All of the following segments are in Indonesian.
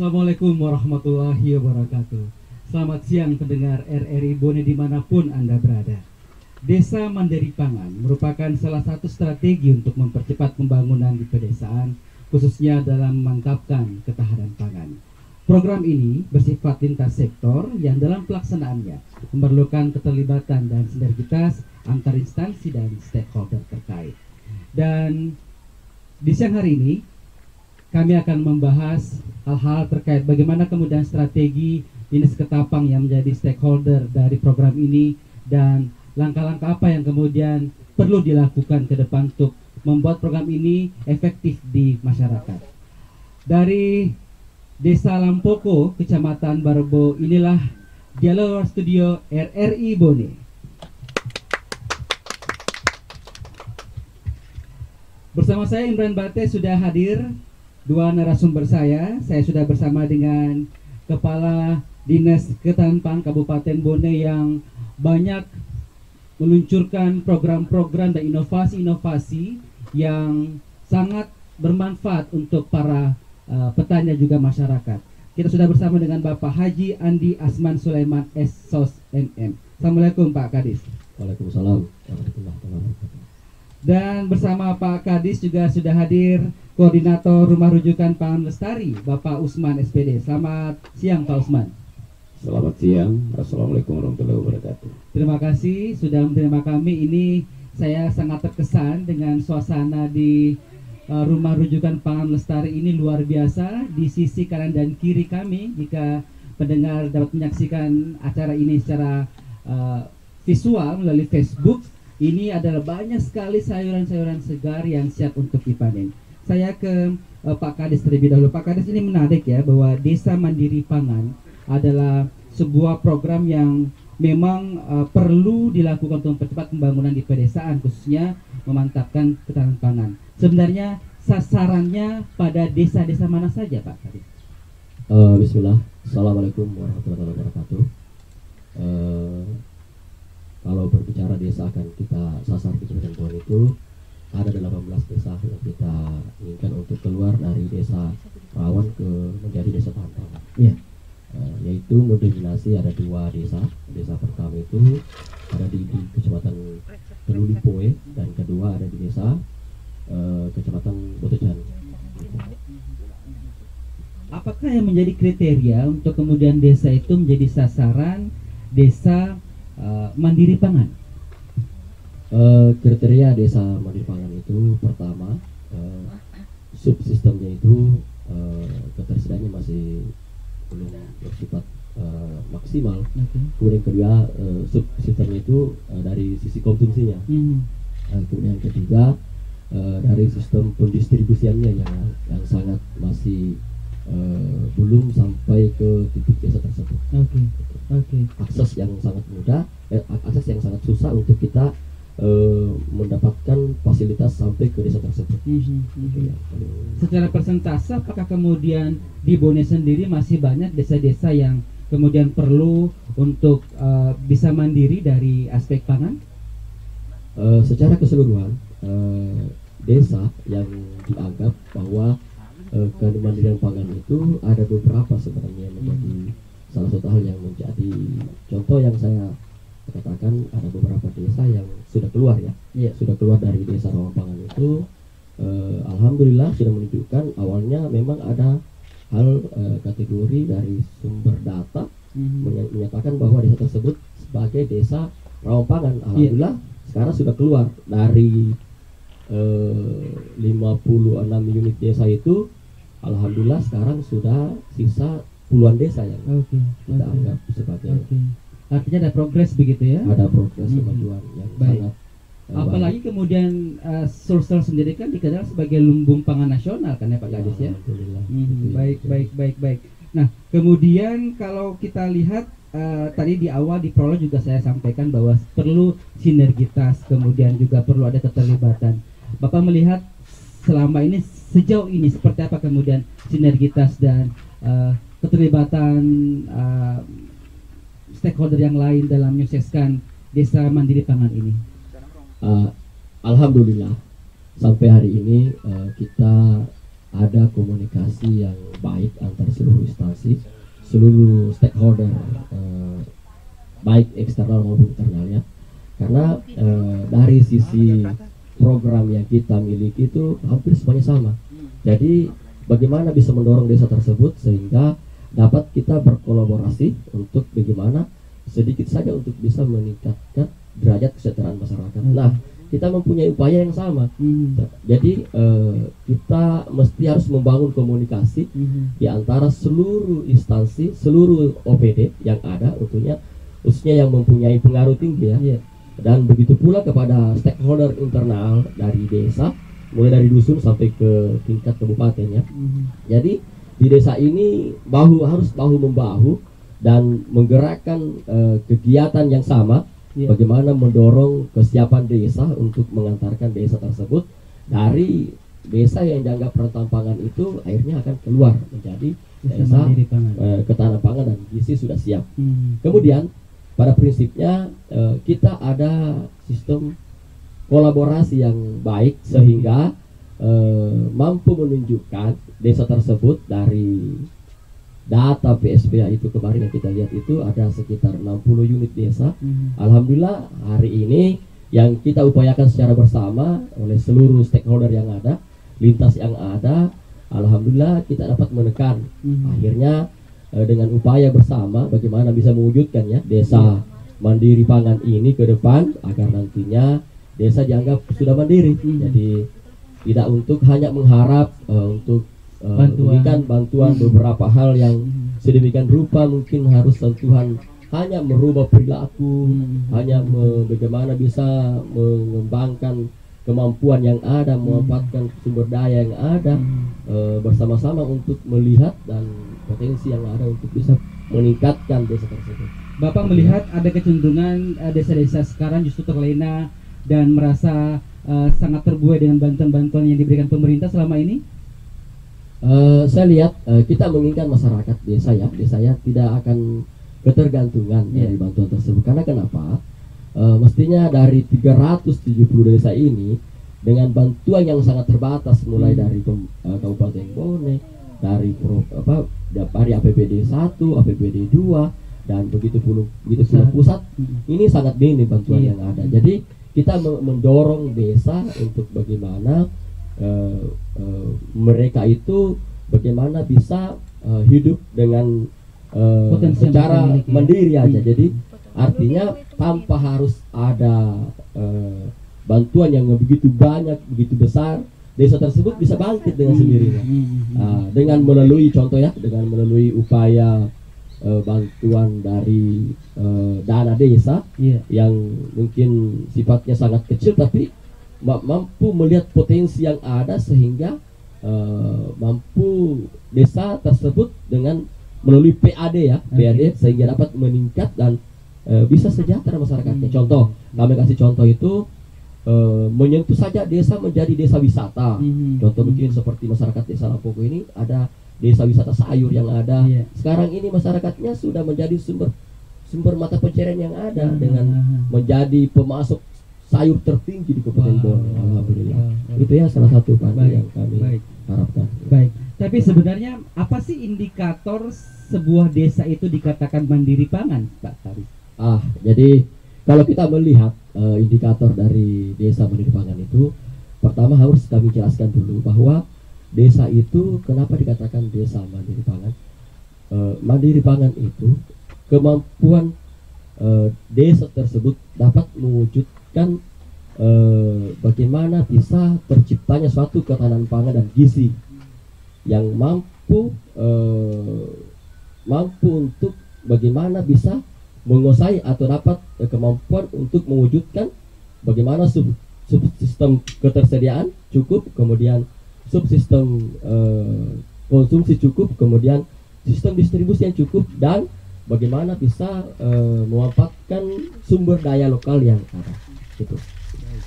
Assalamualaikum warahmatullahi wabarakatuh. Selamat siang pendengar RRI Bone dimanapun Anda berada. Desa Mandiri Pangan merupakan salah satu strategi untuk mempercepat pembangunan di pedesaan, khususnya dalam memantapkan ketahanan pangan. Program ini bersifat lintas sektor yang dalam pelaksanaannya memerlukan keterlibatan dan sinergitas antar instansi dan stakeholder terkait. Dan di siang hari ini kami akan membahas hal-hal terkait bagaimana kemudian strategi Dinas Ketapang yang menjadi stakeholder dari program ini dan langkah-langkah apa yang kemudian perlu dilakukan ke depan untuk membuat program ini efektif di masyarakat. Dari Desa Lampoko, Kecamatan Barebo, inilah Dialog Studio RRI Bone. Bersama saya Imran Bate sudah hadir dua narasumber saya sudah bersama dengan Kepala Dinas Ketahanan Kabupaten Bone yang banyak meluncurkan program-program dan inovasi-inovasi yang sangat bermanfaat untuk para petani juga masyarakat. Kita sudah bersama dengan Bapak Haji Andi Asman Sulaiman SSOS MM. Assalamualaikum Pak Kadis. Waalaikumsalam warahmatullahi wabarakatuh. Dan bersama Pak Kadis juga sudah hadir Koordinator Rumah Rujukan Pangan Lestari, Bapak Usman SPD. Selamat siang Pak Usman. Selamat siang. Assalamualaikum warahmatullahi wabarakatuh. Terima kasih sudah menerima kami. Ini saya sangat terkesan dengan suasana di Rumah Rujukan Pangan Lestari ini luar biasa. Di sisi kanan dan kiri kami, jika pendengar dapat menyaksikan acara ini secara visual melalui Facebook, ini adalah banyak sekali sayuran-sayuran segar yang siap untuk dipanen. Saya ke Pak Kadis terlebih dahulu. Pak Kadis, ini menarik ya bahwa Desa Mandiri Pangan adalah sebuah program yang memang perlu dilakukan untuk mempercepat pembangunan di pedesaan, khususnya memantapkan ketahanan pangan. Sebenarnya sasarannya pada desa-desa mana saja Pak Kadis? Bismillah. Assalamualaikum warahmatullahi wabarakatuh. Kalau berbicara desa akan kita sasar di Kabupaten Bone itu ada 18 desa yang kita inginkan untuk keluar dari desa rawan ke menjadi desa tahan pangan. Iya. Yaitu mendominasi ada dua desa. Desa pertama itu ada di Kecamatan Telulipoe dan kedua ada di desa Kecamatan Botojan. Apakah yang menjadi kriteria untuk kemudian desa itu menjadi sasaran desa mandiri pangan? Kriteria desa mandiri pangan itu pertama subsistemnya itu ketersediaannya masih belum bersifat maksimal. Kemudian kedua subsistemnya itu dari sisi konsumsinya. Kemudian ketiga dari sistem pendistribusiannya yang sangat masih belum sampai ke titik desa tersebut. Akses yang sangat mudah, akses yang sangat susah untuk kita mendapatkan fasilitas sampai ke desa tersebut. Secara persentase, apakah kemudian di Bone sendiri masih banyak desa-desa yang kemudian perlu untuk bisa mandiri dari aspek pangan? Secara keseluruhan, desa yang dianggap bahwa kemandirian pangan itu ada beberapa sebenarnya menjadi salah satu hal yang menjadi contoh yang saya katakan. Ada beberapa desa yang sudah keluar sudah keluar dari desa rawan pangan itu. Alhamdulillah sudah menunjukkan awalnya memang ada hal kategori dari sumber data menyatakan bahwa desa tersebut sebagai desa rawan pangan. Alhamdulillah sekarang sudah keluar dari 56 unit desa itu. Alhamdulillah sekarang sudah sisa puluhan desa yang kita anggap sebagai artinya ada progres begitu ya? Ada progres kemajuan yang sangat apalagi kemudian Sulsel sendiri kan dikenal sebagai lumbung pangan nasional kan ya Pak Kadis ya? Baik. Nah kemudian kalau kita lihat tadi di awal di prolog juga saya sampaikan bahwa perlu sinergitas, kemudian juga perlu ada keterlibatan. Bapak melihat selama ini sejauh ini seperti apa kemudian sinergitas dan keterlibatan stakeholder yang lain dalam menyukseskan Desa Mandiri Pangan ini? Alhamdulillah sampai hari ini kita ada komunikasi yang baik antara seluruh instansi, seluruh stakeholder, baik eksternal maupun internal ya. Karena dari sisi program yang kita miliki itu hampir semuanya sama. Jadi bagaimana bisa mendorong desa tersebut sehingga dapat kita berkolaborasi untuk bagaimana sedikit saja untuk bisa meningkatkan derajat kesejahteraan masyarakat. Nah, kita mempunyai upaya yang sama. Jadi kita mesti harus membangun komunikasi di antara seluruh instansi, seluruh OPD yang ada, khususnya yang mempunyai pengaruh tinggi ya. Dan begitu pula kepada stakeholder internal dari desa, mulai dari dusun sampai ke tingkat kabupaten ya. Jadi di desa ini harus bahu membahu dan menggerakkan kegiatan yang sama. Bagaimana mendorong kesiapan desa untuk mengantarkan desa tersebut dari desa yang dianggap rentan pangan itu akhirnya akan keluar menjadi desa ketahanan pangan dan gizi sudah siap. Kemudian pada prinsipnya kita ada sistem kolaborasi yang baik sehingga mampu menunjukkan desa tersebut dari data PSBA itu kemarin yang kita lihat itu ada sekitar 60 unit desa. Alhamdulillah hari ini yang kita upayakan secara bersama oleh seluruh stakeholder yang ada, lintas yang ada, alhamdulillah kita dapat menekan. Akhirnya dengan upaya bersama bagaimana bisa mewujudkan ya desa mandiri pangan ini ke depan agar nantinya desa dianggap sudah mandiri. Jadi tidak untuk hanya mengharap untuk memberikan bantuan beberapa hal yang sedemikian rupa, mungkin harus sentuhan hanya merubah perilaku, hanya bagaimana bisa mengembangkan kemampuan yang ada, memanfaatkan sumber daya yang ada bersama-sama untuk melihat dan potensi yang ada untuk bisa meningkatkan desa tersebut. Bapak melihat ada kecenderungan desa-desa sekarang justru terlena dan merasa sangat terbuai dengan bantuan-bantuan yang diberikan pemerintah selama ini? Saya lihat kita menginginkan masyarakat desa ya tidak akan ketergantungan dari bantuan tersebut. Karena kenapa? Mestinya dari 370 desa ini dengan bantuan yang sangat terbatas mulai dari Kabupaten Bone, dari APBD 1, APBD 2 dan begitu pula pusat, ini sangat minim bantuan yang ada. Jadi kita mendorong desa untuk bagaimana mereka itu bagaimana bisa hidup dengan secara mandiri aja. Jadi artinya tanpa harus ada bantuan yang begitu banyak, begitu besar, desa tersebut bisa bangkit dengan sendirinya. Dengan melalui contoh ya, dengan melalui upaya bantuan dari dana desa yang mungkin sifatnya sangat kecil tapi mampu melihat potensi yang ada sehingga mampu desa tersebut dengan melalui PAD ya, PAD sehingga dapat meningkat dan bisa sejahtera masyarakatnya. Contoh, kami kasih contoh itu menyentuh saja desa menjadi desa wisata. Contoh mungkin seperti masyarakat desa Lampoko ini ada desa wisata sayur yang ada. Sekarang ini masyarakatnya sudah menjadi sumber mata pencarian yang ada dengan menjadi pemasok sayur tertinggi di Kabupaten Bone. Alhamdulillah. Itu ya salah satu yang kami harapkan. Baik. Tapi sebenarnya apa sih indikator sebuah desa itu dikatakan mandiri pangan, Pak Taris? Jadi kalau kita melihat indikator dari desa mandiri pangan itu, pertama harus kami jelaskan dulu bahwa desa itu kenapa dikatakan desa mandiri pangan. Mandiri pangan itu kemampuan desa tersebut dapat mewujudkan bagaimana bisa terciptanya suatu ketahanan pangan dan gizi yang mampu untuk bagaimana bisa menguasai atau dapat kemampuan untuk mewujudkan bagaimana subsistem ketersediaan cukup, kemudian subsistem konsumsi cukup, kemudian sistem distribusi yang cukup, dan bagaimana bisa memanfaatkan sumber daya lokal yang ada. Gitu.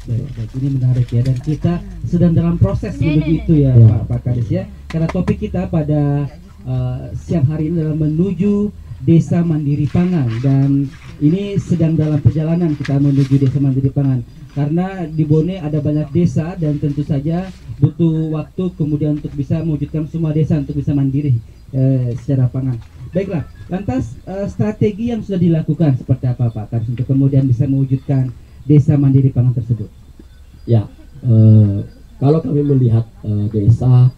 Baik, ini menarik ya, dan kita sedang dalam proses begitu ya, Pak Kades ya. Karena topik kita pada siang hari ini adalah menuju desa mandiri pangan, dan ini sedang dalam perjalanan kita menuju desa mandiri pangan. Karena di Bone ada banyak desa dan tentu saja butuh waktu kemudian untuk bisa mewujudkan semua desa untuk bisa mandiri secara pangan. Baiklah, lantas strategi yang sudah dilakukan seperti apa Pak Kars untuk kemudian bisa mewujudkan desa mandiri pangan tersebut? Ya, kalau kami melihat desa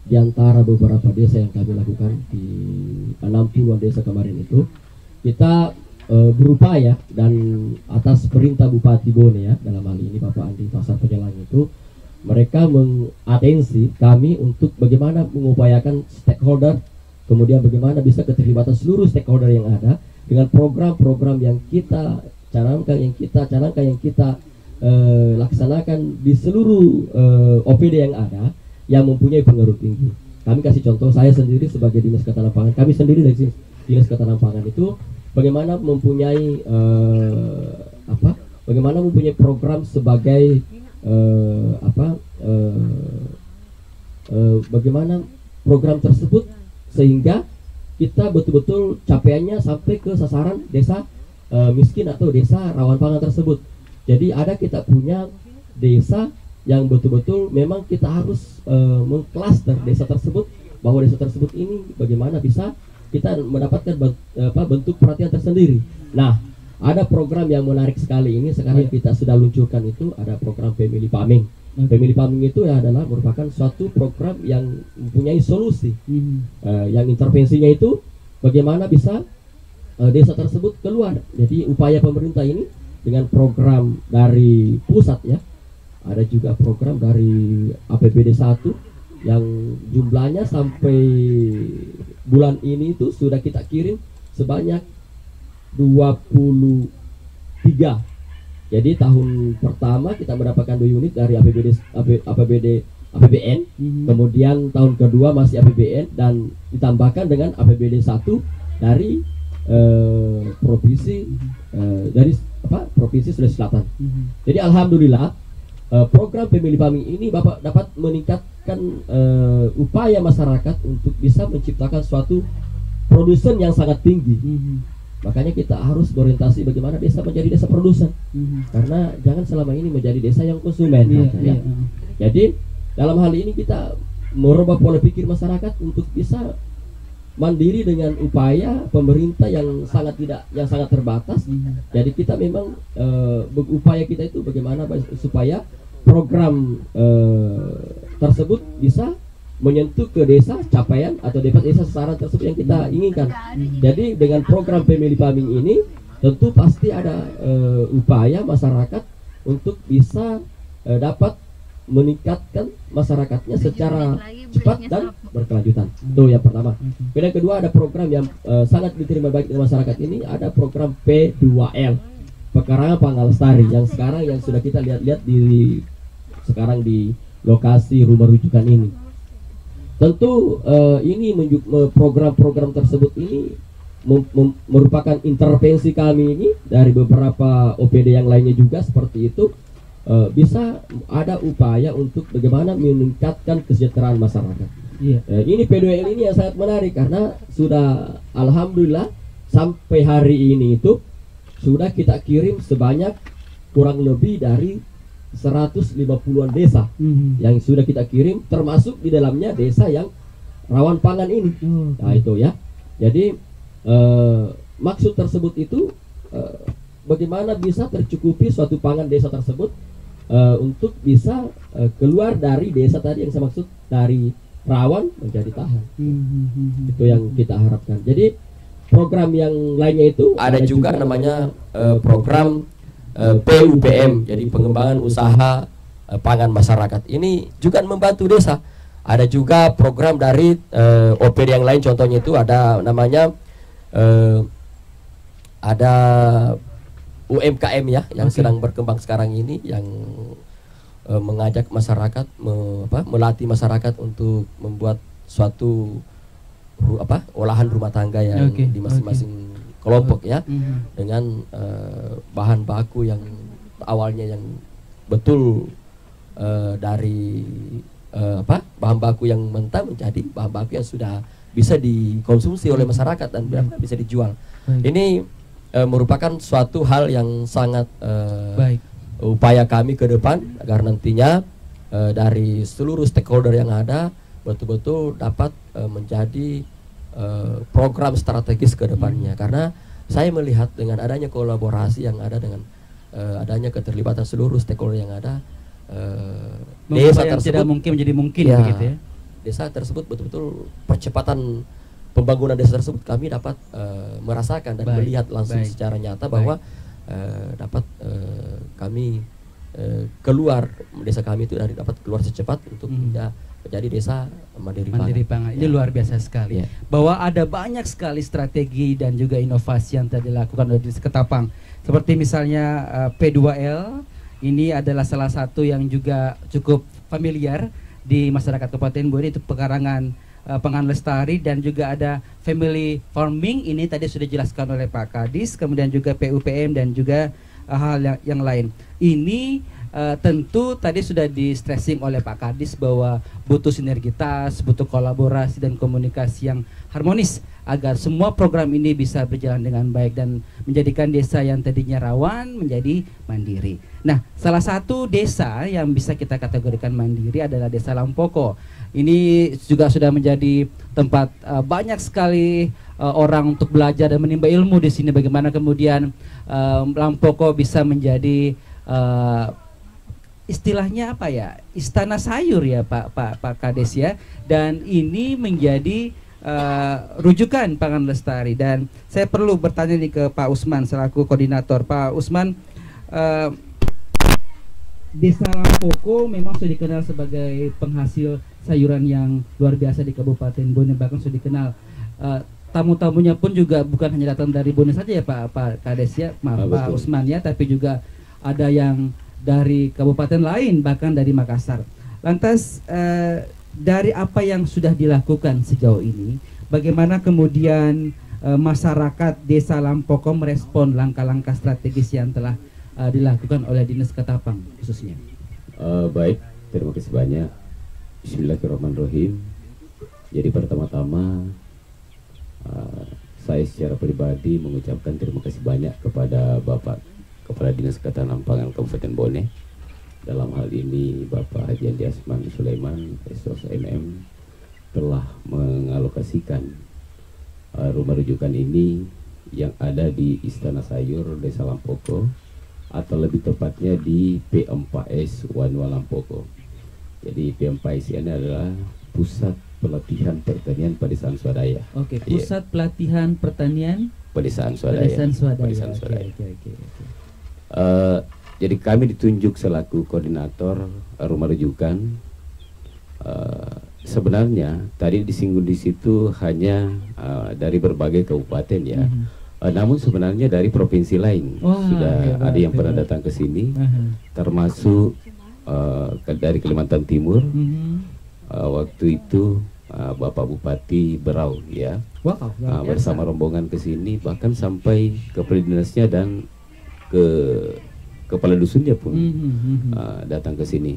di antara beberapa desa yang kami lakukan di 60-an desa kemarin itu, kita berupaya dan atas perintah Bupati Bone ya, dalam hal ini Bapak Andi Pasar Penyelang itu, mereka mengatensi kami untuk bagaimana mengupayakan stakeholder, kemudian bagaimana bisa keterlibatan seluruh stakeholder yang ada dengan program-program yang kita canangkan, yang kita laksanakan di seluruh OPD yang ada yang mempunyai pengaruh tinggi. Kami kasih contoh, saya sendiri sebagai Dinas Ketahanan Pangan, kami sendiri dari Dinas Ketahanan Pangan itu bagaimana mempunyai bagaimana mempunyai program sebagai bagaimana program tersebut sehingga kita betul-betul capaiannya sampai ke sasaran desa miskin atau desa rawan pangan tersebut. Jadi kita punya desa yang betul-betul memang kita harus mengklaster desa tersebut, bahwa desa tersebut ini bagaimana bisa kita mendapatkan bentuk perhatian tersendiri. Nah, ada program yang menarik sekali ini sekarang kita sudah luncurkan, itu ada program Family Farming. Family Farming itu adalah merupakan suatu program yang mempunyai solusi, yang intervensinya itu bagaimana bisa desa tersebut keluar. Jadi upaya pemerintah ini dengan program dari pusat ya, ada juga program dari APBD 1 yang jumlahnya sampai bulan ini itu sudah kita kirim sebanyak 23. Jadi tahun pertama kita mendapatkan 2 unit dari APBN, kemudian tahun kedua masih APBN dan ditambahkan dengan APBD 1 dari provinsi Provinsi Sulawesi Selatan. Jadi alhamdulillah program Family Farming ini Bapak dapat meningkatkan upaya masyarakat untuk bisa menciptakan suatu produsen yang sangat tinggi. Makanya kita harus berorientasi bagaimana desa menjadi desa produsen, karena jangan selama ini menjadi desa yang konsumen. Jadi dalam hal ini kita merubah pola pikir masyarakat untuk bisa mandiri dengan upaya pemerintah yang sangat terbatas. Jadi kita memang upaya kita itu bagaimana supaya program tersebut bisa menyentuh ke desa capaian atau desa sasaran tersebut yang kita inginkan. Jadi dengan program Family Farming ini tentu pasti ada upaya masyarakat untuk bisa dapat meningkatkan masyarakatnya secara cepat dan berkelanjutan. Itu yang pertama. Yang kedua, ada program yang sangat diterima baik dengan masyarakat ini, ada program P2L, Pekarangan Pangan Lestari, yang sekarang yang sudah kita lihat sekarang di lokasi rumah rujukan ini. Tentu ini program-program tersebut ini merupakan intervensi kami ini dari beberapa OPD yang lainnya juga seperti itu. Bisa ada upaya untuk bagaimana meningkatkan kesejahteraan masyarakat. Ini P2L ini yang sangat menarik karena sudah alhamdulillah sampai hari ini itu sudah kita kirim sebanyak kurang lebih dari 150-an desa yang sudah kita kirim, termasuk di dalamnya desa yang rawan pangan ini. Nah itu ya. Jadi maksud tersebut itu bagaimana bisa tercukupi suatu pangan desa tersebut untuk bisa keluar dari desa tadi yang saya maksud, dari rawan menjadi tahan. Itu yang kita harapkan. Jadi program yang lainnya itu ada juga namanya program PUPM, jadi pengembangan usaha pangan masyarakat. Ini juga membantu desa. Ada juga program dari OPD yang lain, contohnya itu ada namanya ada UMKM ya, yang sedang berkembang sekarang ini, yang mengajak masyarakat, melatih masyarakat untuk membuat suatu olahan rumah tangga yang di masing-masing kelompok ya, dengan bahan baku yang awalnya yang betul dari bahan baku yang mentah menjadi bahan baku yang sudah bisa dikonsumsi oleh masyarakat dan bisa dijual. Ini merupakan suatu hal yang sangat baik. Upaya kami ke depan agar nantinya dari seluruh stakeholder yang ada betul-betul dapat menjadi program strategis ke depannya. Karena saya melihat dengan adanya kolaborasi yang ada dengan adanya keterlibatan seluruh stakeholder yang ada, desa yang tersebut tidak mungkin menjadi mungkin ya, begitu ya. Desa tersebut betul-betul percepatan pembangunan desa tersebut kami dapat merasakan dan melihat langsung secara nyata bahwa dapat kami keluar desa kami itu dapat keluar secepat untuk menjadi desa mandiri pangan. Ini luar biasa sekali. Bahwa ada banyak sekali strategi dan juga inovasi yang telah dilakukan oleh Desa Ketapang. Seperti misalnya P2L, ini adalah salah satu yang juga cukup familiar di masyarakat Kabupaten Bone, itu pekarangan pangan lestari, dan juga ada family farming, ini tadi sudah dijelaskan oleh Pak Kadis, kemudian juga PUPM dan juga hal yang lain. Ini tentu tadi sudah di stressing oleh Pak Kadis bahwa butuh sinergitas, butuh kolaborasi dan komunikasi yang harmonis agar semua program ini bisa berjalan dengan baik dan menjadikan desa yang tadinya rawan menjadi mandiri. Nah, salah satu desa yang bisa kita kategorikan mandiri adalah Desa Lampoko. Ini juga sudah menjadi tempat banyak sekali orang untuk belajar dan menimba ilmu di sini. Bagaimana kemudian Lampoko bisa menjadi istilahnya apa ya, istana sayur ya Pak Kades ya. Dan ini menjadi rujukan pangan lestari. Dan saya perlu bertanya nih ke Pak Usman selaku koordinator. Pak Usman, Desa Lampoko memang sudah dikenal sebagai penghasil sayuran yang luar biasa di Kabupaten Bone, bahkan sudah dikenal tamu-tamunya pun juga bukan hanya datang dari Bone saja ya Pak Kades ya, Pak Usman ya, tapi juga ada yang dari kabupaten lain, bahkan dari Makassar. Lantas dari apa yang sudah dilakukan sejauh ini, bagaimana kemudian masyarakat Desa Lampoko merespon langkah-langkah strategis yang telah dilakukan oleh Dinas Ketapang khususnya? Baik, terima kasih banyak. Bismillahirrahmanirrahim. Jadi pertama-tama saya secara pribadi mengucapkan terima kasih banyak kepada Bapak Kepala Dinas Ketahanan Pangan Kabupaten Bone. Dalam hal ini Bapak Haji Andi Asman Sulaiman SOS MM telah mengalokasikan rumah rujukan ini yang ada di Istana Sayur Desa Lampoko, atau lebih tepatnya di P4S Wanua Lampoko. Jadi P4S ini adalah Pusat Pelatihan Pertanian Pedesaan Swadaya. Oke, Pusat Pelatihan Pertanian Pedesaan Swadaya. Pedesaan Swadaya. Oke. Jadi kami ditunjuk selaku koordinator rumah rujukan. Sebenarnya tadi disinggung di situ hanya dari berbagai kabupaten ya. Namun sebenarnya dari provinsi lain sudah ada yang pernah datang ke sini, termasuk dari Kalimantan Timur. Waktu itu Bapak Bupati Berau ya, bersama rombongan ke sini, bahkan sampai ke dinasnya dan ke kepala dusunnya pun datang ke sini.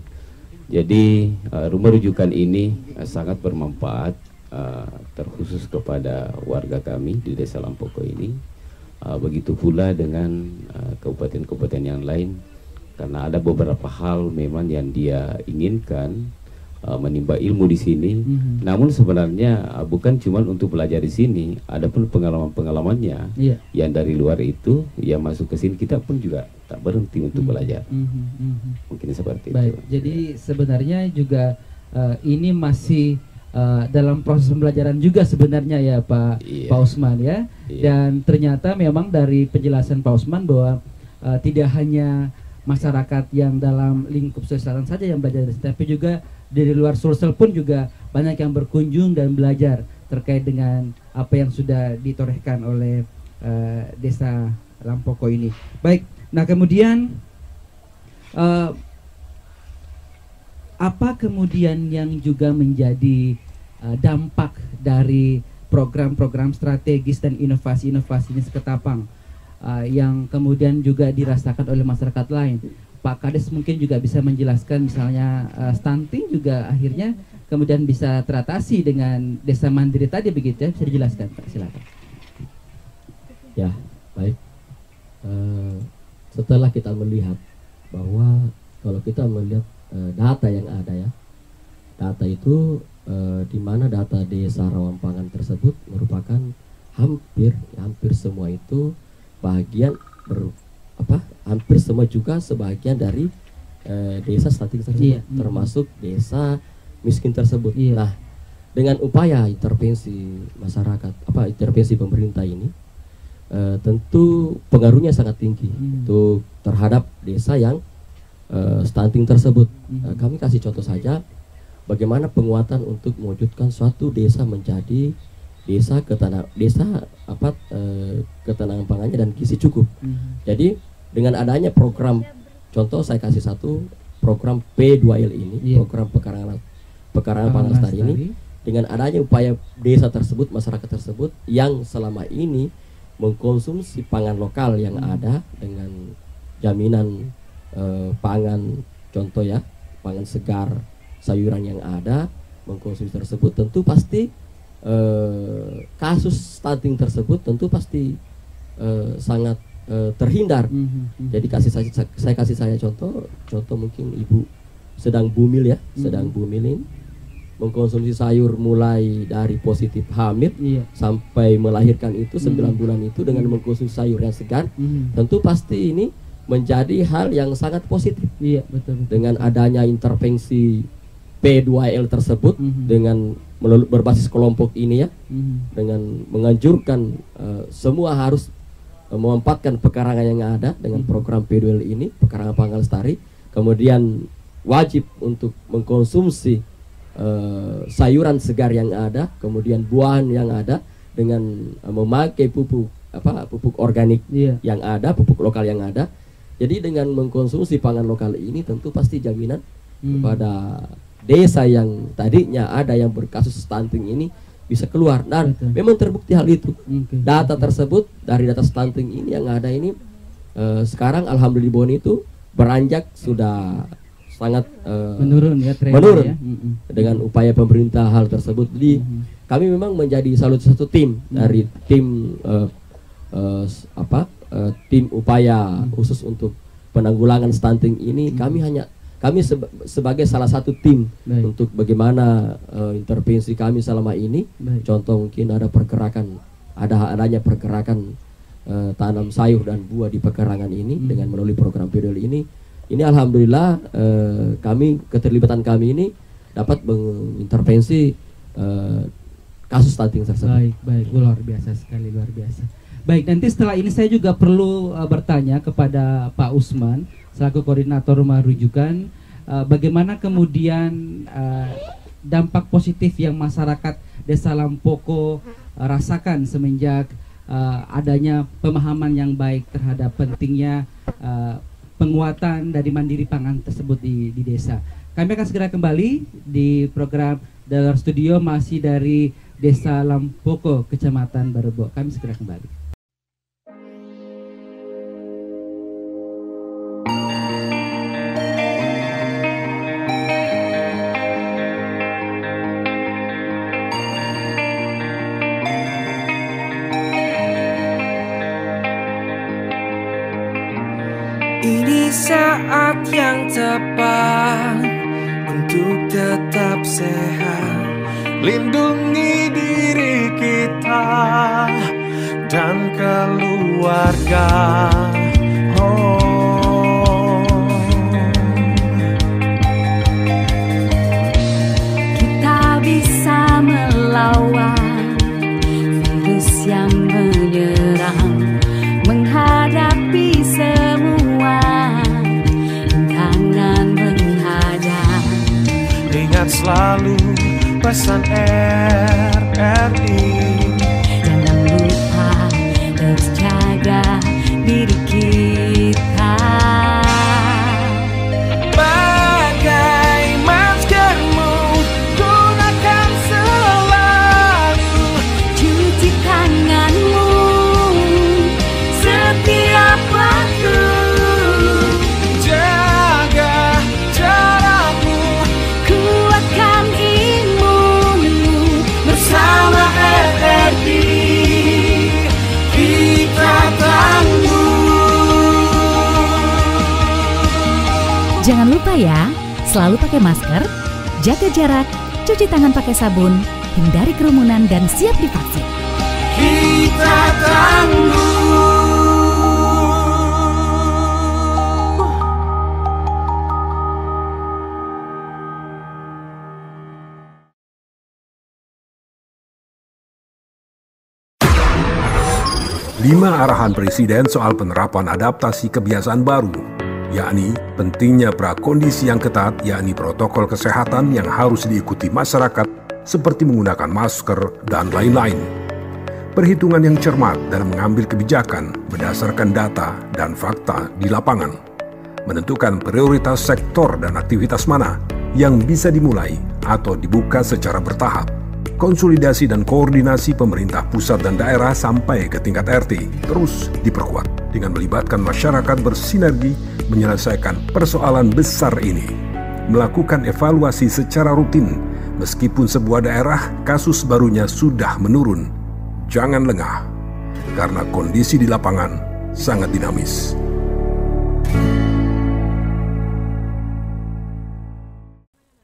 Jadi rumah rujukan ini sangat bermanfaat, terkhusus kepada warga kami di Desa Lampoko ini. Begitu pula dengan kabupaten-kabupaten yang lain, karena ada beberapa hal memang yang dia inginkan menimba ilmu di sini. Namun sebenarnya bukan cuma untuk belajar di sini, ada pun pengalaman-pengalamannya yang dari luar itu yang masuk ke sini, kita pun juga tak berhenti untuk belajar. Mungkin seperti itu. Jadi sebenarnya juga ini masih dalam proses pembelajaran juga sebenarnya ya Pak Usman ya. Dan ternyata memang dari penjelasan Pak Usman bahwa tidak hanya masyarakat yang dalam lingkup Sulawesi saja yang belajar, tapi juga dari luar Sulsel pun juga banyak yang berkunjung dan belajar terkait dengan apa yang sudah ditorehkan oleh Desa Lampoko ini. Baik, nah kemudian apa kemudian yang juga menjadi dampak dari program-program strategis dan inovasi-inovasi Dinas Ketapang yang kemudian juga dirasakan oleh masyarakat lain? Pak Kades mungkin juga bisa menjelaskan, misalnya stunting juga akhirnya kemudian bisa teratasi dengan desa mandiri tadi begitu ya, bisa dijelaskan Pak, silakan. Ya, baik. Setelah kita melihat bahwa kalau kita melihat data yang ada ya, data itu di mana data desa rawan pangan tersebut merupakan hampir semua itu bagian hampir semua juga sebagian dari desa stunting tersebut, termasuk desa miskin tersebut. Nah, dengan upaya intervensi masyarakat, intervensi pemerintah ini, tentu pengaruhnya sangat tinggi untuk terhadap desa yang stunting tersebut. Kami kasih contoh saja, bagaimana penguatan untuk mewujudkan suatu desa menjadi desa ketenangan pangannya dan gizi cukup. Jadi dengan adanya program, contoh saya kasih satu program P2L ini, program pekarangan pangan lestari ini, dengan adanya upaya desa tersebut, masyarakat tersebut yang selama ini mengkonsumsi pangan lokal yang ada dengan jaminan pangan, contoh ya, pangan segar, sayuran yang ada, mengkonsumsi tersebut, tentu pasti kasus stunting tersebut tentu pasti sangat terhindar. Jadi saya kasih saya contoh mungkin ibu sedang bumil ya, sedang bumilin, mengkonsumsi sayur mulai dari positif hamil sampai melahirkan itu 9 bulan itu dengan mengkonsumsi sayur yang segar, tentu pasti ini menjadi hal yang sangat positif. Betul. Dengan adanya intervensi P2L tersebut, dengan berbasis kelompok ini ya, dengan menganjurkan semua harus memanfaatkan pekarangan yang ada dengan program P2L ini, pekarangan pangan lestari, kemudian wajib untuk mengkonsumsi sayuran segar yang ada, kemudian buahan yang ada dengan memakai pupuk organik yang ada, pupuk lokal yang ada. Jadi dengan mengkonsumsi pangan lokal ini tentu pasti jaminan kepada desa yang tadinya ada yang berkasus stunting ini bisa keluar, dan memang terbukti hal itu. Data tersebut dari data stunting ini yang ada ini sekarang alhamdulillah Bone itu beranjak sudah sangat menurun ya, menurun ya. Dengan upaya pemerintah hal tersebut. Jadi kami memang menjadi satu tim dari tim tim upaya khusus untuk penanggulangan stunting ini. Kami sebagai salah satu tim untuk bagaimana intervensi kami selama ini. Contoh mungkin ada adanya pergerakan tanam sayur dan buah di pekarangan ini dengan melalui program P2L ini. Ini alhamdulillah keterlibatan kami ini dapat mengintervensi kasus stunting tersebut. Baik, luar biasa sekali, luar biasa. Baik, nanti setelah ini saya juga perlu bertanya kepada Pak Usman selaku koordinator rumah rujukan, bagaimana kemudian dampak positif yang masyarakat Desa Lampoko rasakan semenjak adanya pemahaman yang baik terhadap pentingnya penguatan dari mandiri pangan tersebut di desa. Kami akan segera kembali di program Dalam Studio masih dari Desa Lampoko, Kecamatan Barebo. Kami segera kembali. Ini saat yang tepat untuk tetap sehat, lindungi diri kita dan keluarga. Kita bisa melawan virus yang menyerang, menghadapi semua rintangan menghadap. Ingat selalu pesan RRI, jangan lupa terus jaga diri kita. pakai maskermu, gunakan selalu, Cuci tanganmu setiap waktu. jaga jarakmu, Kuatkan imunmu bersama Jangan lupa ya, selalu pakai masker, jaga jarak, cuci tangan pakai sabun, hindari kerumunan dan siap divaksin. Kita tangguh. 5 arahan Presiden soal penerapan adaptasi kebiasaan baru, yakni pentingnya prakondisi yang ketat, yakni protokol kesehatan yang harus diikuti masyarakat seperti menggunakan masker dan lain-lain. Perhitungan yang cermat dalam mengambil kebijakan berdasarkan data dan fakta di lapangan. Menentukan prioritas sektor dan aktivitas mana yang bisa dimulai atau dibuka secara bertahap. Konsolidasi dan koordinasi pemerintah pusat dan daerah sampai ke tingkat RT terus diperkuat dengan melibatkan masyarakat bersinergi menyelesaikan persoalan besar ini. Melakukan evaluasi secara rutin meskipun sebuah daerah kasus barunya sudah menurun. Jangan lengah, karena kondisi di lapangan sangat dinamis.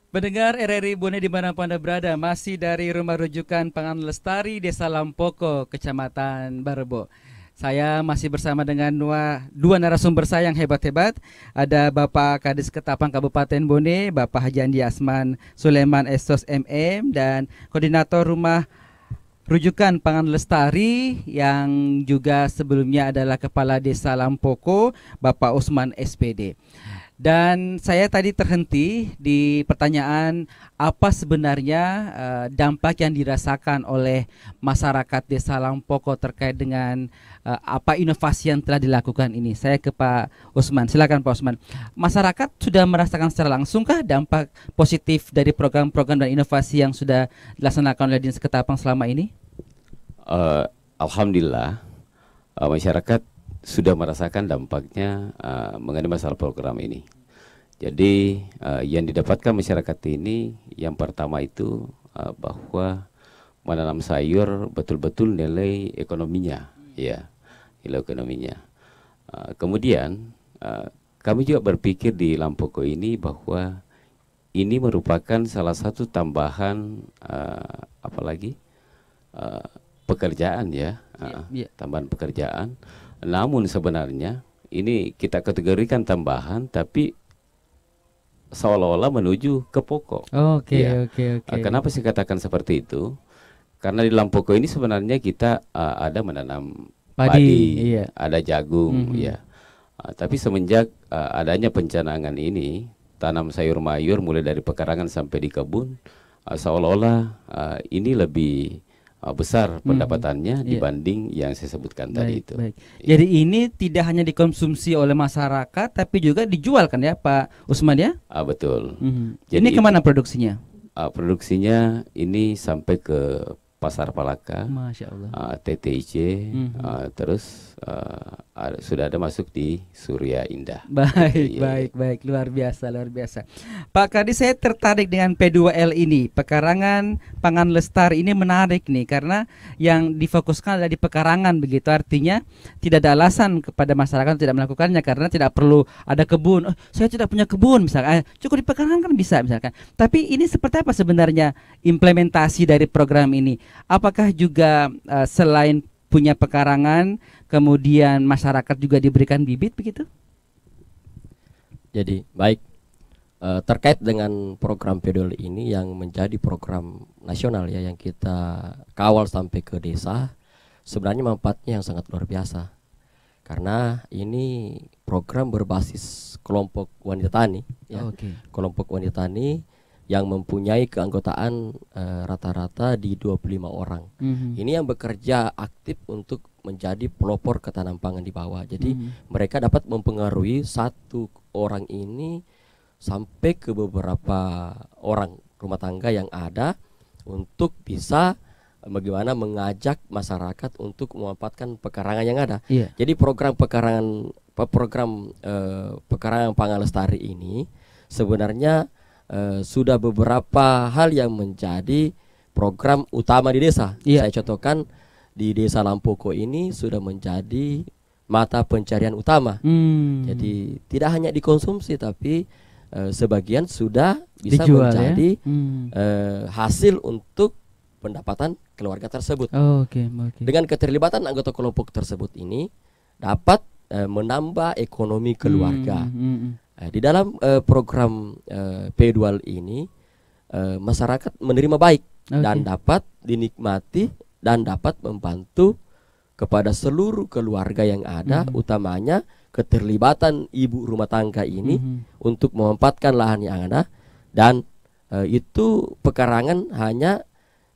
Pendengar RRI Bone dimanapun Anda berada, masih dari Rumah Rujukan Pangan Lestari Desa Lampoko, Kecamatan Barebo. Saya masih bersama dengan dua narasumber saya yang hebat-hebat. Ada Bapak Kadis Ketapang Kabupaten Bone, Bapak Haji Andi Asman Sulaiman Estos MM, dan Koordinator Rumah Rujukan Pangan Lestari yang juga sebelumnya adalah Kepala Desa Lampoko, Bapak Usman SPD. Dan saya tadi terhenti di pertanyaan apa sebenarnya dampak yang dirasakan oleh masyarakat Desa Lampoko terkait dengan apa inovasi yang telah dilakukan ini. Saya ke Pak Usman, silakan Pak Usman. Masyarakat sudah merasakan secara langsungkah dampak positif dari program-program dan inovasi yang sudah dilaksanakan oleh Dinas Ketapang selama ini? Alhamdulillah, masyarakat sudah merasakan dampaknya mengenai masalah program ini. Jadi yang didapatkan masyarakat ini yang pertama itu bahwa menanam sayur betul-betul nilai ekonominya, ya, nilai ekonominya. Kemudian kami juga berpikir di Lampoko ini bahwa ini merupakan salah satu tambahan pekerjaan, ya, tambahan pekerjaan. Namun sebenarnya ini kita kategorikan tambahan, tapi seolah-olah menuju ke pokok. Oke. Kenapa saya katakan seperti itu? Karena di Lampoko ini sebenarnya kita ada menanam padi, iya. Ada jagung, ya. Tapi semenjak adanya pencanangan ini, tanam sayur mayur mulai dari pekarangan sampai di kebun, seolah-olah ini lebih besar pendapatannya dibanding yang saya sebutkan tadi itu. Baik. Jadi ini tidak hanya dikonsumsi oleh masyarakat, tapi juga dijual kan ya Pak Usman ya? Betul. Jadi ini kemana produksinya? Produksinya ini sampai ke Pasar Palaka, Masya Allah. TTIC, terus sudah ada masuk di Surya Indah. Baik, luar biasa. Pak Kadis, saya tertarik dengan P2L ini, pekarangan pangan lestari ini menarik nih, karena yang difokuskan adalah di pekarangan begitu, artinya tidak ada alasan kepada masyarakat tidak melakukannya karena tidak perlu ada kebun. Saya tidak punya kebun misalkan, cukup di pekarangan kan bisa misalkan. Tapi ini seperti apa sebenarnya implementasi dari program ini? Apakah juga selain punya pekarangan, kemudian masyarakat juga diberikan bibit begitu? Jadi baik, terkait dengan program P2L ini yang menjadi program nasional ya, yang kita kawal sampai ke desa, sebenarnya manfaatnya yang sangat luar biasa. Karena ini program berbasis kelompok wanita tani ya. Kelompok wanita tani yang mempunyai keanggotaan rata-rata di 25 orang. Ini yang bekerja aktif untuk menjadi pelopor ketahanan pangan di bawah. Jadi mereka dapat mempengaruhi satu orang ini sampai ke beberapa orang rumah tangga yang ada untuk bisa bagaimana mengajak masyarakat untuk memanfaatkan pekarangan yang ada. Jadi program pekarangan pangan lestari ini sebenarnya sudah beberapa hal yang menjadi program utama di desa. Saya contohkan di Desa Lampoko ini sudah menjadi mata pencarian utama. Jadi tidak hanya dikonsumsi, tapi sebagian sudah bisa dijual, menjadi ya? hasil untuk pendapatan keluarga tersebut. Oke. Dengan keterlibatan anggota kelompok tersebut ini dapat menambah ekonomi keluarga. Di dalam program P2 ini masyarakat menerima baik dan dapat dinikmati dan dapat membantu kepada seluruh keluarga yang ada, utamanya keterlibatan ibu rumah tangga ini untuk memanfaatkan lahan yang ada, dan itu pekarangan hanya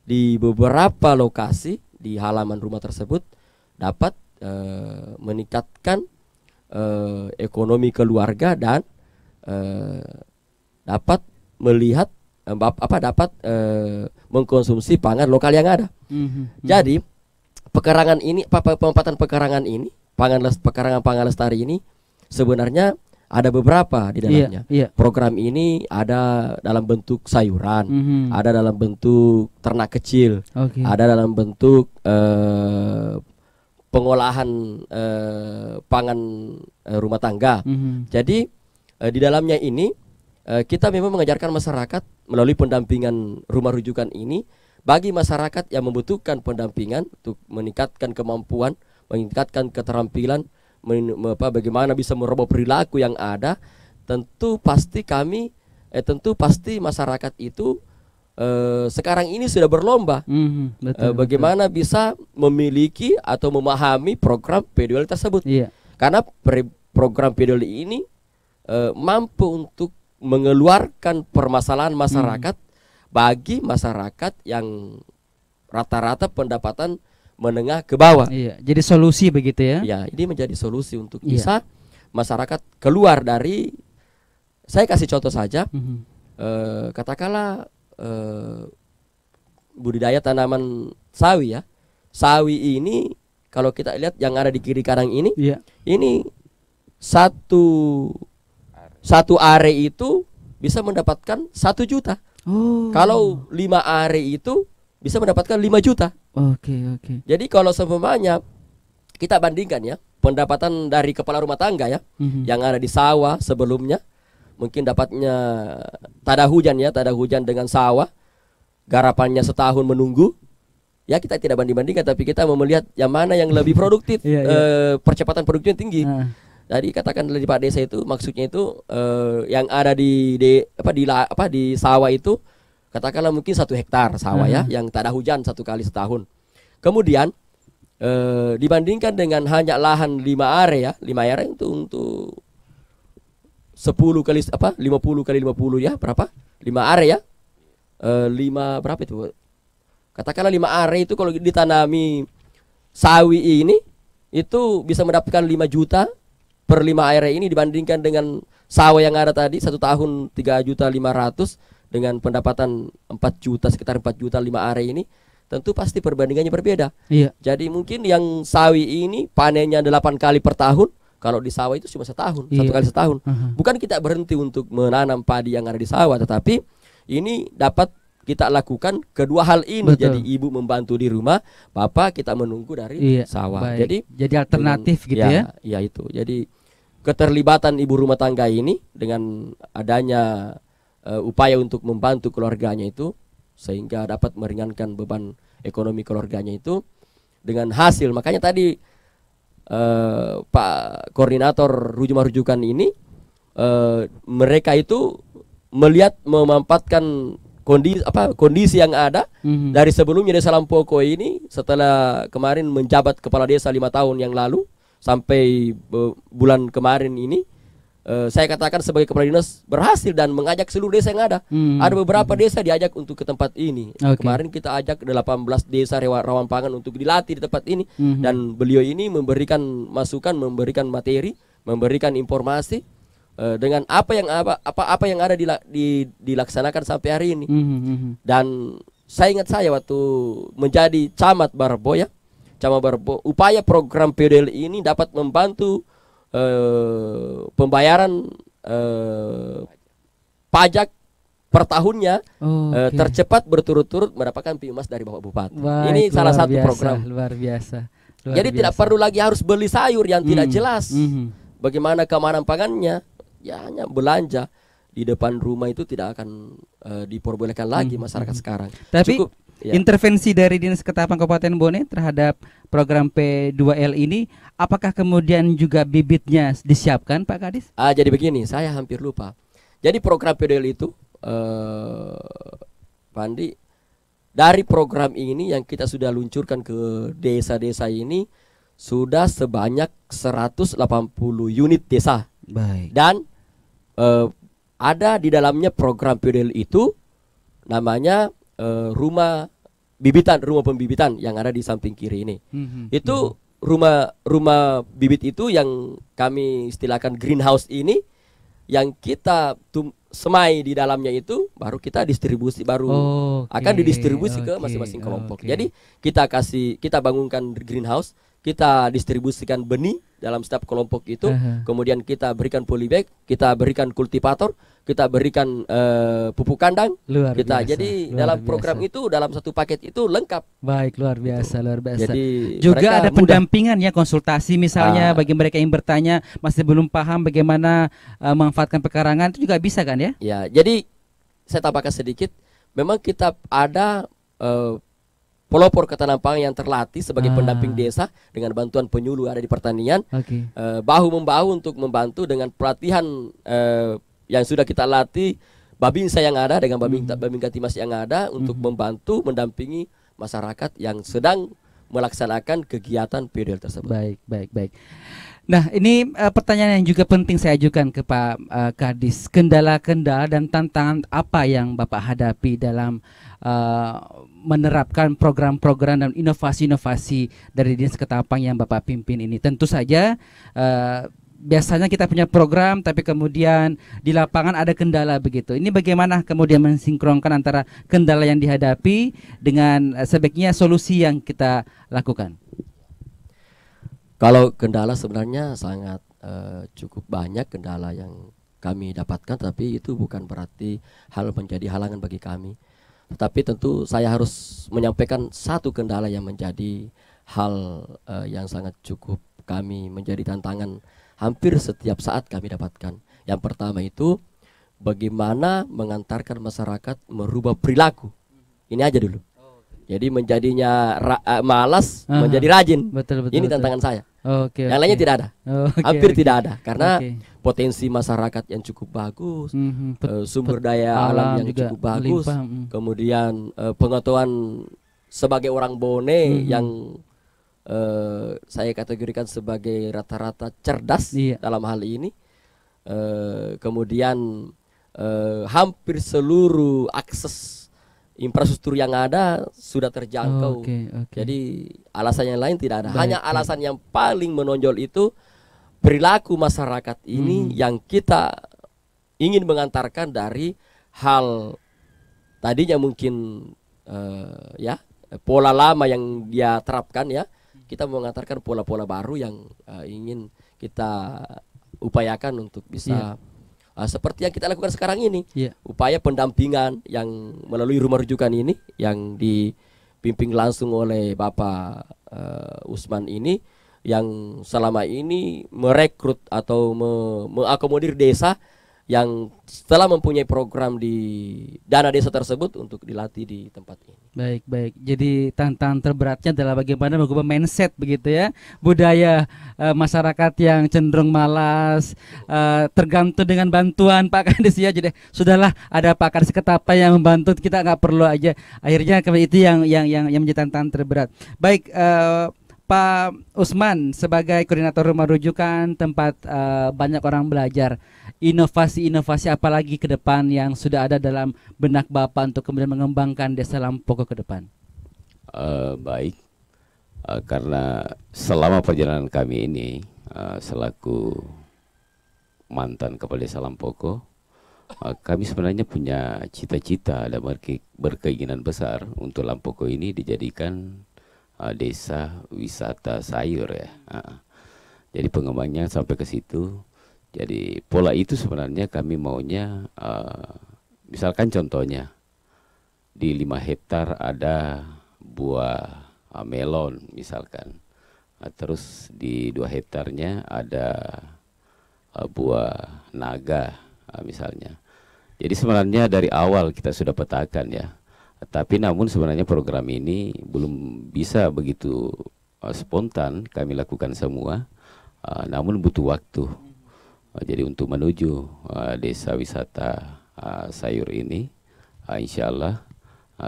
di beberapa lokasi di halaman rumah tersebut dapat meningkatkan ekonomi keluarga dan dapat melihat dapat mengkonsumsi pangan lokal yang ada. Jadi pekarangan ini, pemanfaatan pekarangan ini, pekarangan pangan lestari ini sebenarnya ada beberapa di dalamnya. Program ini ada dalam bentuk sayuran, ada dalam bentuk ternak kecil, ada dalam bentuk pengolahan pangan rumah tangga. Jadi di dalamnya ini kita memang mengajarkan masyarakat melalui pendampingan rumah rujukan ini bagi masyarakat yang membutuhkan pendampingan untuk meningkatkan kemampuan, meningkatkan keterampilan, bagaimana bisa merubah perilaku yang ada. Tentu pasti masyarakat itu sekarang ini sudah berlomba bagaimana bisa memiliki atau memahami program P2L tersebut. Karena program P2L ini mampu untuk mengeluarkan permasalahan masyarakat bagi masyarakat yang rata-rata pendapatan menengah ke bawah. Jadi solusi begitu ya? Ya, ini menjadi solusi untuk bisa masyarakat keluar dari, saya kasih contoh saja, katakanlah budidaya tanaman sawi ya. Sawi ini kalau kita lihat yang ada di kiri kanan ini, ini satu are itu bisa mendapatkan 1 juta. Kalau 5 are itu bisa mendapatkan 5 juta. Jadi kalau seumpamanya kita bandingkan ya, pendapatan dari kepala rumah tangga ya, yang ada di sawah sebelumnya, mungkin dapatnya tada hujan dengan sawah, garapannya setahun menunggu. Ya kita tidak banding-bandingkan, tapi kita mau melihat yang mana yang lebih produktif, percepatan produktifnya tinggi. Jadi katakan di Pak Desa itu maksudnya itu yang ada di sawah itu katakanlah mungkin 1 hektar sawah ya, yang tak ada hujan 1 kali setahun. Kemudian dibandingkan dengan hanya lahan 5 are ya, 5 are itu untuk 50 kali 50 ya, berapa? 5 are ya. 5 berapa itu? Katakanlah 5 are itu kalau ditanami sawi ini itu bisa mendapatkan 5 juta per 5 are ini, dibandingkan dengan sawah yang ada tadi 1 tahun 3.500.000 dengan pendapatan 4 juta, sekitar 4 juta 5 are ini, tentu pasti perbandingannya berbeda. Jadi mungkin yang sawi ini panennya 8 kali per tahun, kalau di sawah itu cuma setahun, 1 kali setahun. Bukan kita berhenti untuk menanam padi yang ada di sawah, tetapi ini dapat kita lakukan kedua hal ini. Jadi ibu membantu di rumah, bapak kita menunggu dari sawah. Jadi alternatif gitu ya. Ya itu. Jadi keterlibatan ibu rumah tangga ini dengan adanya upaya untuk membantu keluarganya itu, sehingga dapat meringankan beban ekonomi keluarganya itu dengan hasil. Makanya tadi Pak Koordinator rumah rujukan ini mereka itu melihat memanfaatkan kondisi yang ada dari sebelumnya Desa Lampoko ini, setelah kemarin menjabat kepala desa 5 tahun yang lalu sampai bulan kemarin ini, saya katakan sebagai kepala dinas berhasil dan mengajak seluruh desa yang ada. Ada beberapa desa diajak untuk ke tempat ini. Kemarin kita ajak 18 desa rawan pangan untuk dilatih di tempat ini, dan beliau ini memberikan masukan, memberikan materi, memberikan informasi dengan apa yang ada dilaksanakan sampai hari ini. Dan saya ingat waktu menjadi camat Barbo ya, camat Barbo, upaya program PDL ini dapat membantu pembayaran pajak per tahunnya tercepat berturut-turut mendapatkan piumas dari Bapak Bupati. Ini salah satu program luar biasa. Jadi tidak perlu lagi harus beli sayur yang tidak jelas bagaimana keamanan pangannya. Ya hanya belanja di depan rumah itu tidak akan diperbolehkan lagi masyarakat sekarang. Tapi Cukup, ya. intervensi dari Dinas Ketapang Kabupaten Bone terhadap program P2L ini, apakah kemudian juga bibitnya disiapkan, Pak Kadis? Jadi begini, saya hampir lupa. Jadi program P2L itu, Pandi, dari program ini yang kita sudah luncurkan ke desa-desa ini sudah sebanyak 180 unit desa. Baik. Dan ada di dalamnya program P2L itu namanya rumah pembibitan yang ada di samping kiri ini. Itu rumah bibit itu yang kami istilahkan greenhouse ini, yang kita semai di dalamnya itu baru kita distribusi, akan didistribusi ke masing-masing kelompok. Jadi kita bangunkan greenhouse, kita distribusikan benih dalam setiap kelompok itu, kemudian kita berikan polybag, kita berikan kultivator, kita berikan pupuk kandang. Jadi dalam program itu, dalam satu paket itu lengkap. Baik, luar biasa. Jadi juga ada pendampingan ya, konsultasi misalnya bagi mereka yang bertanya masih belum paham bagaimana memanfaatkan pekarangan, itu juga bisa kan ya? Ya, jadi saya tambahkan sedikit, memang kita ada pelopor ketahanan pangan yang terlatih sebagai pendamping desa dengan bantuan penyuluh ada di pertanian, bahu-membahu untuk membantu dengan pelatihan yang sudah kita latih Babinsa yang ada dengan Babinka Timas yang ada untuk membantu mendampingi masyarakat yang sedang melaksanakan kegiatan P2L tersebut. Baik. Nah, ini pertanyaan yang juga penting saya ajukan ke Pak Kadis. Kendala-kendala dan tantangan apa yang Bapak hadapi dalam menerapkan program-program dan inovasi-inovasi dari Dinas Ketapang yang Bapak pimpin ini? Tentu saja biasanya kita punya program, tapi kemudian di lapangan ada kendala begitu. Ini bagaimana kemudian mensinkronkan antara kendala yang dihadapi dengan sebaiknya solusi yang kita lakukan? Kalau kendala sebenarnya sangat cukup banyak kendala yang kami dapatkan, tapi itu bukan berarti hal menjadi halangan bagi kami. Tetapi tentu saya harus menyampaikan satu kendala yang menjadi hal yang sangat cukup kami menjadi tantangan hampir setiap saat kami dapatkan. Yang pertama itu bagaimana mengantarkan masyarakat merubah perilaku. Ini aja dulu. Jadi menjadinya malas menjadi rajin. Betul, ini tantangan saya. Yang lainnya tidak ada. Hampir tidak ada karena potensi masyarakat yang cukup bagus, sumber daya alam yang cukup bagus, kemudian pengetahuan sebagai orang Bone yang saya kategorikan sebagai rata-rata cerdas dalam hal ini. Kemudian hampir seluruh akses infrastruktur yang ada sudah terjangkau. Jadi alasan yang lain tidak ada. Hanya alasan yang paling menonjol itu perilaku masyarakat ini yang kita ingin mengantarkan dari hal tadinya mungkin pola lama yang dia terapkan ya. Kita mengantarkan pola-pola baru yang ingin kita upayakan untuk bisa seperti yang kita lakukan sekarang ini, upaya pendampingan yang melalui rumah rujukan ini yang dipimpin langsung oleh Bapak Usman ini, yang selama ini merekrut atau mengakomodir desa yang setelah mempunyai program di dana desa tersebut untuk dilatih di tempat ini. Baik. Jadi tantangan terberatnya adalah bagaimana mengubah mindset begitu ya, budaya masyarakat yang cenderung malas, tergantung dengan bantuan Pak Kadis ya. Jadi sudahlah ada Pak Kadis Ketapang yang membantu, kita nggak perlu aja. Akhirnya itu yang menjadi tantangan terberat. Baik. Pak Usman sebagai koordinator rumah rujukan tempat banyak orang belajar, inovasi-inovasi apa lagi ke depan yang sudah ada dalam benak Bapak untuk kemudian mengembangkan Desa Lampoko ke depan? Karena selama perjalanan kami ini selaku mantan Kepala Desa Lampoko, kami sebenarnya punya cita-cita dan berkeinginan besar untuk Lampoko ini dijadikan desa wisata sayur ya. Jadi pengembangnya sampai ke situ. Jadi pola itu sebenarnya kami maunya misalkan contohnya di 5 hektar ada buah melon misalkan. Terus di 2 hektarnya ada buah naga misalnya. Jadi sebenarnya dari awal kita sudah petakan ya. Tapi namun sebenarnya program ini belum bisa begitu spontan kami lakukan semua. Namun butuh waktu. Jadi untuk menuju desa wisata sayur ini, insya Allah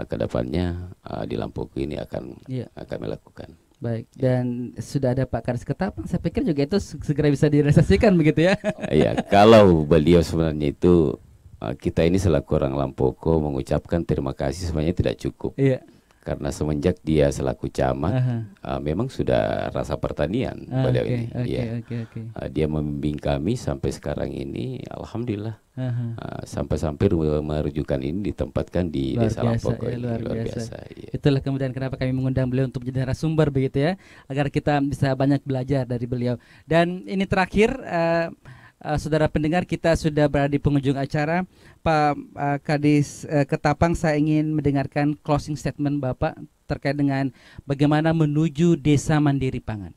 kedepannya di Lampoko ini akan melakukan. Baik, dan sudah ada Pak Kades Ketapang, saya pikir juga itu segera bisa direalisasikan begitu ya. Iya, kalau beliau sebenarnya itu kita ini selaku orang Lampoko mengucapkan terima kasih sebenarnya tidak cukup. Iya. Karena semenjak dia selaku camat, memang sudah rasa pertanian beliau ini. Dia membimbing kami sampai sekarang ini, alhamdulillah. Sampai-sampai rumah rujukan ini ditempatkan di Desa Lampoko. Luar biasa. Ya. Itulah kemudian kenapa kami mengundang beliau untuk menjadi narasumber begitu ya, agar kita bisa banyak belajar dari beliau. Dan ini terakhir. Saudara pendengar, kita sudah berada di penghujung acara. Pak Kades Ketapang, saya ingin mendengarkan closing statement Bapak terkait dengan bagaimana menuju desa mandiri pangan.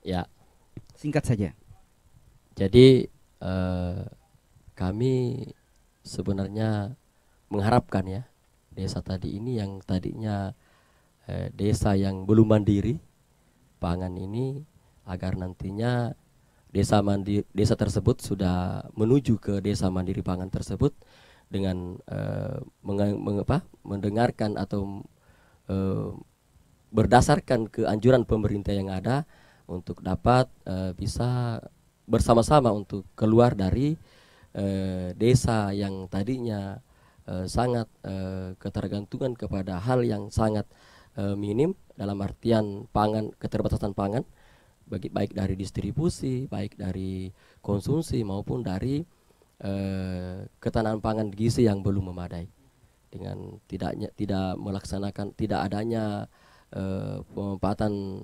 Ya, singkat saja. Jadi kami sebenarnya mengharapkan ya, desa tadi ini yang tadinya desa yang belum mandiri pangan ini, agar nantinya desa tersebut sudah menuju ke desa mandiri pangan tersebut dengan mendengarkan atau berdasarkan keanjuran pemerintah yang ada untuk dapat bisa bersama-sama untuk keluar dari desa yang tadinya sangat ketergantungan kepada hal yang sangat minim dalam artian pangan, keterbatasan pangan, baik dari distribusi, baik dari konsumsi maupun dari ketahanan pangan gizi yang belum memadai, dengan tidak melaksanakan, tidak adanya pemanfaatan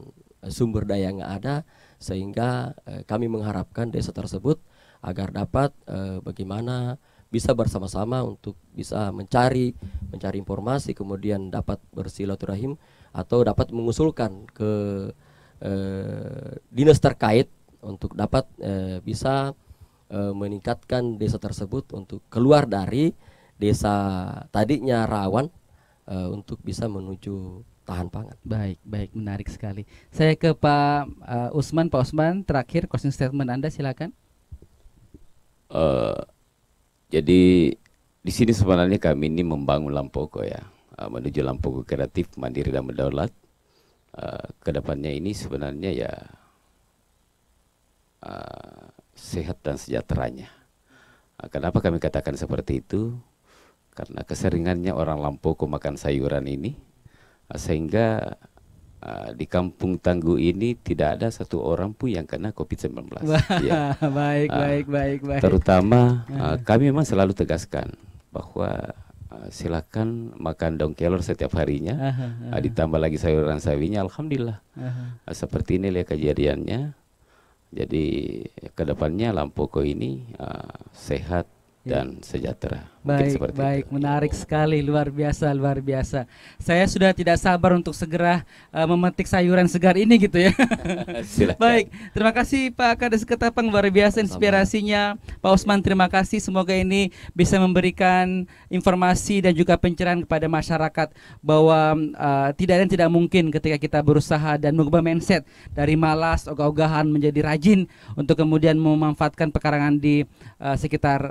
sumber daya yang ada, sehingga kami mengharapkan desa tersebut agar dapat bagaimana bisa bersama-sama untuk bisa mencari informasi, kemudian dapat bersilaturahim atau dapat mengusulkan ke dinas terkait untuk dapat bisa meningkatkan desa tersebut untuk keluar dari desa tadinya rawan untuk bisa menuju tahan pangan. Baik, menarik sekali. Saya ke Pak Usman. Pak Usman, terakhir closing statement Anda, silakan. Jadi di sini sebenarnya kami ini membangun Lampoko ya, menuju Lampoko kreatif, mandiri dan berdaulat. Kedepannya ini sebenarnya ya sehat dan sejahteranya. Kenapa kami katakan seperti itu? Karena keseringannya orang Lampoko makan sayuran ini, sehingga di Kampung Tangguh ini tidak ada satu orang pun yang kena COVID-19. Ya. Baik. Terutama kami memang selalu tegaskan bahwa silakan makan daun kelor setiap harinya, ditambah lagi sayuran sawinya, alhamdulillah. Seperti ini lihat kejadiannya. Jadi kedepannya Lampoko ini sehat dan sejahtera. Baik, menarik sekali, luar biasa. Saya sudah tidak sabar untuk segera memetik sayuran segar ini gitu ya. Baik, terima kasih Pak Kades Ketapang, luar biasa inspirasinya. Pak Usman, terima kasih. Semoga ini bisa memberikan informasi dan juga pencerahan kepada masyarakat bahwa tidak mungkin ketika kita berusaha dan mengubah mindset dari malas, ogah-ogahan menjadi rajin untuk kemudian memanfaatkan pekarangan di sekitar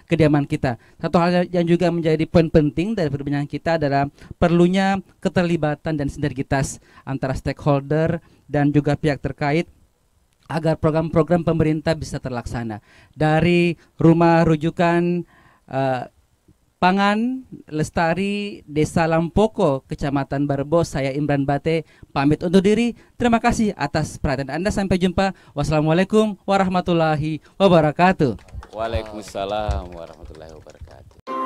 kediaman kita. Satu hal yang juga menjadi poin penting dari perbincangan kita adalah perlunya keterlibatan dan sinergitas antara stakeholder dan juga pihak terkait agar program-program pemerintah bisa terlaksana. Dari rumah rujukan pangan lestari Desa Lampoko, Kecamatan Barebo, saya Imran Bate pamit undur diri. Terima kasih atas perhatian Anda. Sampai jumpa. Wassalamualaikum warahmatullahi wabarakatuh. Waalaikumsalam warahmatullahi wabarakatuh.